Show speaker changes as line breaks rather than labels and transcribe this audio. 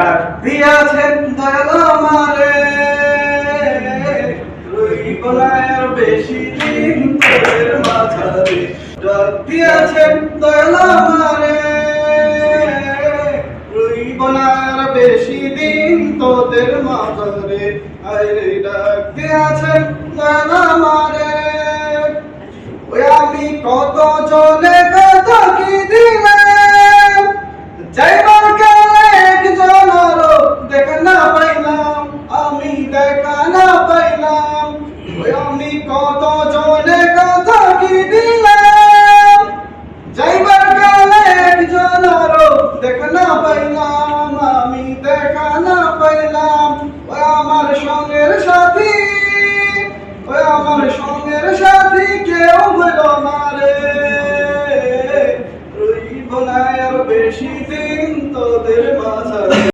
ডাক দিয়াছেন দয়াল আমারে, রইব না আর বেশি দিন তোদের মাঝারে। ডাক দিয়াছেন দয়াল আমারে, রইব না আর বেশি দিন তোদের মাঝারে। আরে ডাক দিয়াছেন দয়াল আমারে, ওই আমি কত জলে